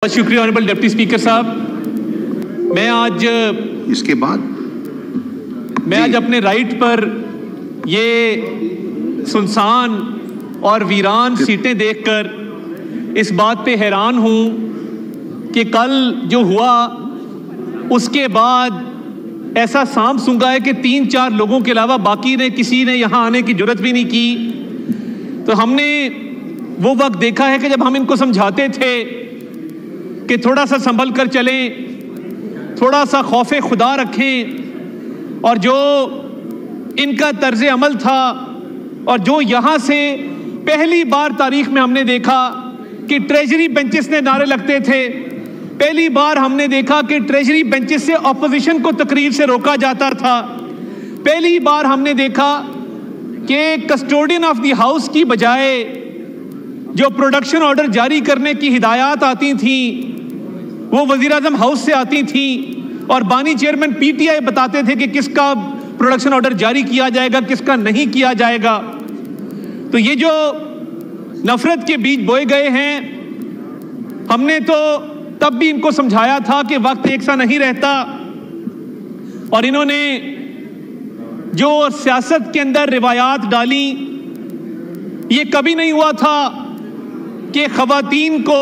بہت شکریہ honourable deputy speaker صاحب. میں آج اس کے بعد اپنے رائٹ پر یہ سنسان اور ویران سیٹیں دیکھ کر اس بات پہ حیران ہوں کہ کل جو ہوا اس کے بعد ایسا سانپ سونگا ہے کہ 3-4 لوگوں کے علاوہ باقی نے کسی نے یہاں آنے کی جرات بھی نہیں کی. تو ہم نے وہ وقت دیکھا ہے کہ جب ہم ان کو سمجھاتے تھے کہ تھوڑا سا سنبھل کر چلیں، تھوڑا سا خوف خدا رکھیں، اور جو ان کا طرز عمل تھا اور جو یہاں سے پہلی بار تاریخ میں ہم نے دیکھا کہ ٹریجری بینچز نے نعرے لگتے تھے، پہلی بار ہم نے دیکھا کہ ٹریجری بینچز سے اپوزیشن کو تقریر سے روکا جاتا تھا، پہلی بار ہم نے دیکھا کہ کسٹوڈین آف دی ہاؤس کی بجائے جو پروڈکشن آرڈر جاری کرنے کی ہدایات آتی تھیں وہ وزیر اعظم ہاؤس سے آتی تھیں، اور بانی چیئرمین پی ٹی آئی بتاتے تھے کہ کس کا پروڈکشن آرڈر جاری کیا جائے گا، کس کا نہیں کیا جائے گا. تو یہ جو نفرت کے بیج بوئے گئے ہیں، ہم نے تو تب بھی ان کو سمجھایا تھا کہ وقت ایک سا نہیں رہتا، اور انہوں نے جو سیاست کے اندر روایات ڈالی، یہ کبھی نہیں ہوا تھا کہ خواتین کو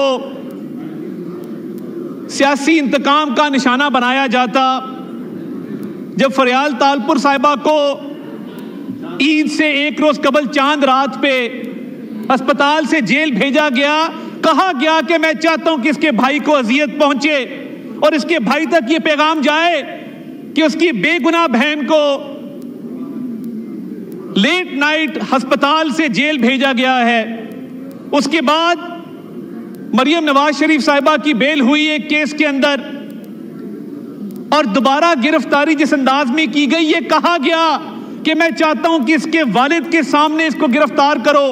سیاسی انتقام کا نشانہ بنایا جاتا. جب فریال تالپور صاحبہ کو عید سے ایک روز قبل چاند رات پہ ہسپتال سے جیل بھیجا گیا، کہا گیا کہ میں چاہتا ہوں کہ اس کے بھائی کو اذیت پہنچے اور اس کے بھائی تک یہ پیغام جائے کہ اس کی بے گناہ بہن کو لیٹ نائٹ ہسپتال سے جیل بھیجا گیا ہے. اس کے بعد مریم نواز شریف صاحبہ کی بیل ہوئی ایک کیس کے اندر، اور دوبارہ گرفتاری جس انداز میں کی گئی، یہ کہا گیا کہ میں چاہتا ہوں کہ اس کے والد کے سامنے اس کو گرفتار کرو.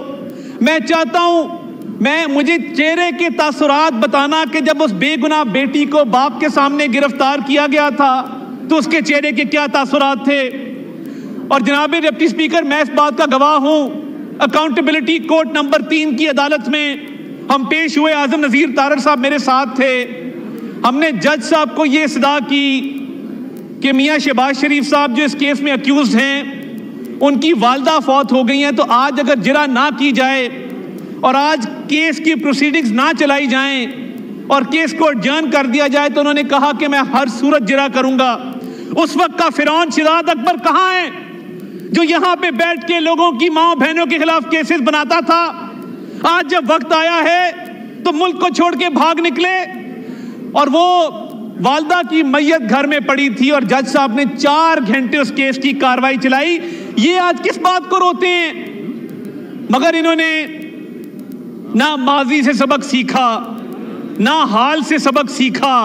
میں چاہتا ہوں مجھے چہرے کے تاثرات بتانا کہ جب اس بے گناہ بیٹی کو باپ کے سامنے گرفتار کیا گیا تھا تو اس کے چہرے کے کیا تاثرات تھے. اور جناب ڈپٹی اسپیکر، میں اس بات کا گواہ ہوں، اکاؤنٹیبلٹی کورٹ نمبر 3 کی عدالت میں ہم پیش ہوئے، اعظم نذیر تارڑ صاحب میرے ساتھ تھے. ہم نے جج صاحب کو یہ صدا کی کہ میاں شہباز شریف صاحب جو اس کیس میں اکیوزڈ ہیں، ان کی والدہ فوت ہو گئی ہیں، تو آج اگر جرا نہ کی جائے اور آج کیس کی پروسیڈنگز نہ چلائی جائیں اور کیس کو ایڈجرن کر دیا جائے، تو انہوں نے کہا کہ میں ہر صورت جرا کروں گا. اس وقت کا فرعون شداد اکبر کہاں ہے جو یہاں پہ بیٹھ کے لوگوں کی ماں بہنوں کے خلاف کیسز بناتا تھا؟ آج جب وقت آیا ہے تو ملک کو چھوڑ کے بھاگ نکلے، اور وہ والدہ کی میت گھر میں پڑی تھی اور جج صاحب نے 4 گھنٹے اس کیس کی کاروائی چلائی. یہ آج کس بات کو روتے ہیں؟ مگر انہوں نے نہ ماضی سے سبق سیکھا، نہ حال سے سبق سیکھا،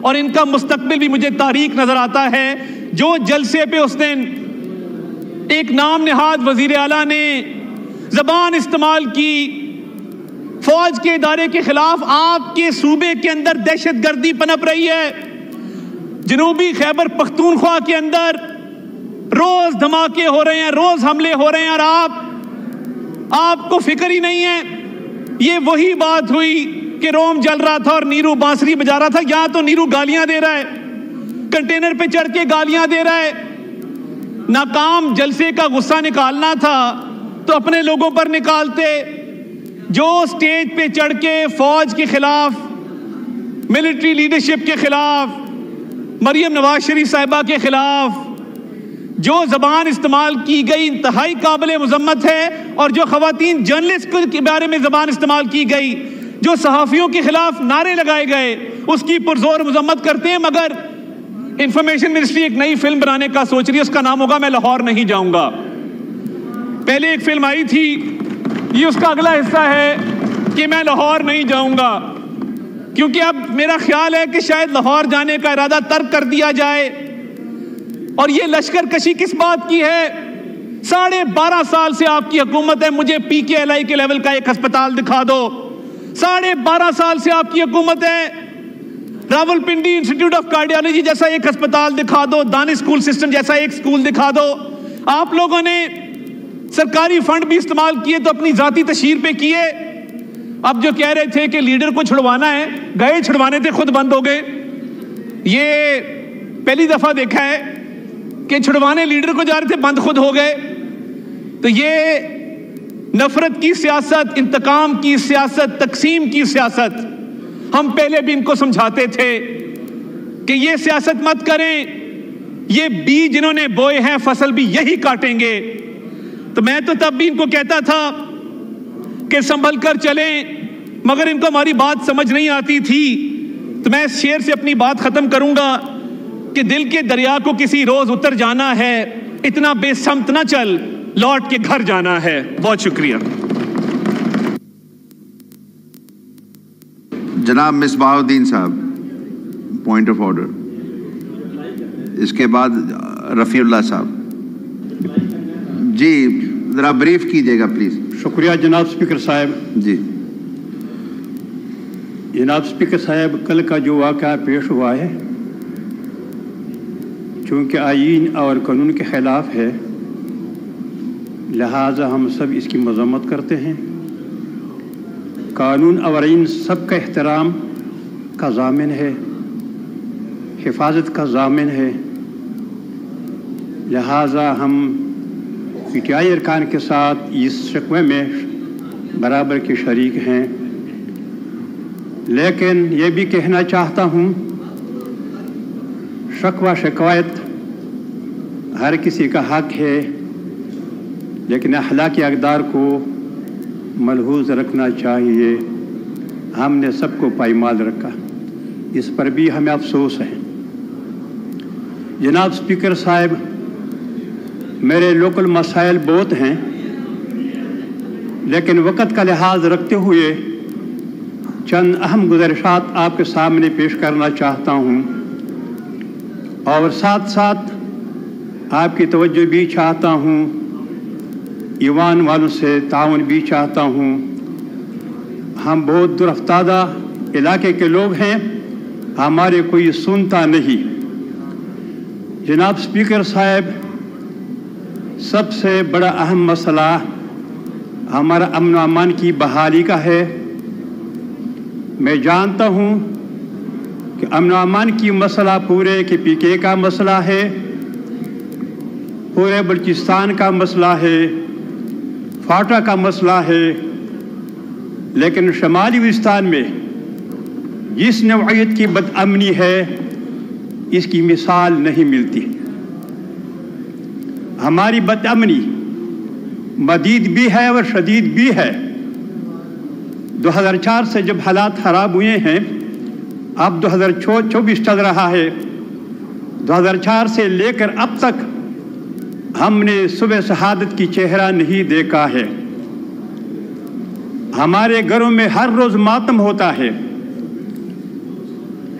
اور ان کا مستقبل بھی مجھے تاریک نظر آتا ہے. جو جلسے پہ اس دن ایک نام نہاد وزیر اعلیٰ نے زبان استعمال کی فوج کے ادارے کے خلاف، آپ کے صوبے کے اندر دہشت گردی پنپ رہی ہے، جنوبی خیبر پختونخوا کے اندر روز دھماکے ہو رہے ہیں، روز حملے ہو رہے ہیں، اور آپ کو فکر ہی نہیں ہے. یہ وہی بات ہوئی کہ روم جل رہا تھا اور نیرو بانسری بجا رہا تھا. یہاں تو نیرو گالیاں دے رہا ہے، کنٹینر پہ چڑھ کے گالیاں دے رہا ہے. ناکام جلسے کا غصہ نکالنا تھا تو اپنے لوگوں پر نکالتے. جو سٹیج پہ چڑھ کے فوج کے خلاف، ملٹری لیڈرشپ کے خلاف، مریم نواز شریف صاحبہ کے خلاف جو زبان استعمال کی گئی انتہائی قابل مذمت ہے، اور جو خواتین جرنلسٹ کے بارے میں زبان استعمال کی گئی، جو صحافیوں کے خلاف نعرے لگائے گئے، اس کی پرزور مذمت کرتے ہیں. مگر انفارمیشن منسٹری ایک نئی فلم بنانے کا سوچ رہی ہے، اس کا نام ہوگا میں لاہور نہیں جاؤں گا. پہلے ایک فلم آئی تھی، یہ اس کا اگلا حصہ ہے کہ میں لاہور نہیں جاؤں گا، کیونکہ اب میرا خیال ہے کہ شاید لاہور جانے کا ارادہ ترک کر دیا جائے. اور یہ لشکر کشی کس بات کی ہے؟ 12.5 سال سے آپ کی حکومت ہے، مجھے پی کے ایل آئی کے لیول کا ایک ہسپتال دکھا دو. 12.5 سال سے آپ کی حکومت ہے، Rawal Pindi institute of cardiology جیسا ایک ہسپتال دکھا دو، دانش اسکول سسٹم جیسا ایک اسکول دکھا دو. آپ لوگوں نے سرکاری فنڈ بھی استعمال کیے تو اپنی ذاتی تشہیر پہ کیے. اب جو کہہ رہے تھے کہ لیڈر کو چھڑوانا ہے، گئے چھڑوانے تھے، خود بند ہو گئے. یہ پہلی دفعہ دیکھا ہے کہ چھڑوانے لیڈر کو جا رہے تھے، بند خود ہو گئے. تو یہ نفرت کی سیاست، انتقام کی سیاست، تقسیم کی سیاست، ہم پہلے بھی ان کو سمجھاتے تھے کہ یہ سیاست مت کریں. یہ بیج جنہوں نے بوئے ہیں فصل بھی یہی کاٹیں گے. تو میں تو تب بھی ان کو کہتا تھا کہ سنبھل کر چلیں، مگر ان کو ہماری بات سمجھ نہیں آتی تھی. تو میں اس شعر سے اپنی بات ختم کروں گا کہ دل کے دریا کو کسی روز اتر جانا ہے، اتنا بے سمت نہ چل، لوٹ کے گھر جانا ہے. بہت شکریہ. جناب مصباح الدین صاحب، پوائنٹ آف آرڈر. اس کے بعد رفیع اللہ صاحب. جی ذرا بریف کیجیے گا پلیز. شکریہ جناب اسپیکر صاحب. جی جناب اسپیکر صاحب، کل کا جو واقعہ پیش ہوا ہے چونکہ آئین اور قانون کے خلاف ہے، لہٰذا ہم سب اس کی مذمت کرتے ہیں. قانون اور آئین سب کا احترام کا ضامن ہے، حفاظت کا ضامن ہے. لہٰذا ہم پی ٹی آئی ارکان کے ساتھ اس شکوے میں برابر کے شریک ہیں. لیکن یہ بھی کہنا چاہتا ہوں، شکوہ شکایت ہر کسی کا حق ہے، لیکن اخلاقی اقدار کو ملحوظ رکھنا چاہیے. ہم نے سب کو پائمال رکھا، اس پر بھی ہمیں افسوس ہے. جناب اسپیکر صاحب، میرے لوکل مسائل بہت ہیں، لیکن وقت کا لحاظ رکھتے ہوئے چند اہم گزارشات آپ کے سامنے پیش کرنا چاہتا ہوں، اور ساتھ ساتھ آپ کی توجہ بھی چاہتا ہوں، ایوان والوں سے تعاون بھی چاہتا ہوں. ہم بہت دور افتادہ علاقے کے لوگ ہیں، ہمارے کوئی سنتا نہیں. جناب اسپیکر صاحب، سب سے بڑا اہم مسئلہ ہمارا امن و امان کی بحالی کا ہے. میں جانتا ہوں کہ امن و امان کی مسئلہ پورے کے پی کے کا مسئلہ ہے، پورے بلوچستان کا مسئلہ ہے، فاٹا کا مسئلہ ہے. لیکن شمالی وزستان میں جس نوعیت کی بدامنی ہے، اس کی مثال نہیں ملتی. ہماری بدامنی مدید بھی ہے اور شدید بھی ہے. 2004 سے جب حالات خراب ہوئے ہیں، اب 2024 چل رہا ہے. 2004 سے لے کر اب تک ہم نے صبح شہادت کی چہرہ نہیں دیکھا ہے. ہمارے گھروں میں ہر روز ماتم ہوتا ہے.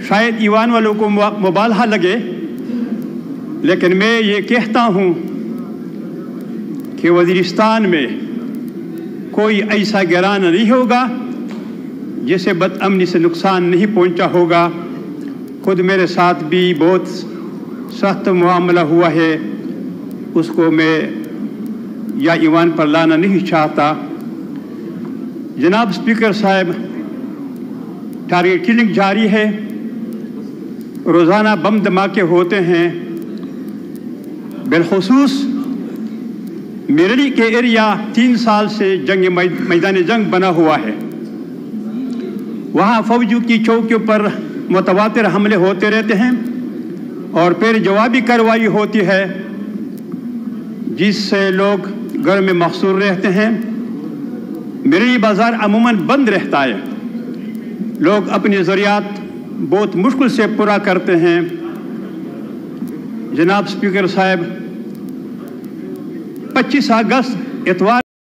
شاید ایوان والوں کو مبالغہ لگے، لیکن میں یہ کہتا ہوں کہ وزیرستان میں کوئی ایسا گرانہ نہیں ہوگا جسے بدامنی سے نقصان نہیں پہنچا ہوگا. خود میرے ساتھ بھی بہت سخت معاملہ ہوا ہے، اس کو میں یا ایوان پر لانا نہیں چاہتا. جناب اسپیکر صاحب، ٹارگیٹ کلنگ جاری ہے، روزانہ بم دھماکے ہوتے ہیں. بالخصوص میرڑی کے ایریا 3 سال سے میدان جنگ بنا ہوا ہے. وہاں فوجیوں کی چوکیوں پر متواتر حملے ہوتے رہتے ہیں اور پھر جوابی کارروائی ہوتی ہے، جس سے لوگ گھر میں محصور رہتے ہیں. میرڑی بازار عموماً بند رہتا ہے، لوگ اپنی ضروریات بہت مشکل سے پورا کرتے ہیں. جناب اسپیکر صاحب، 25 اگست اتوار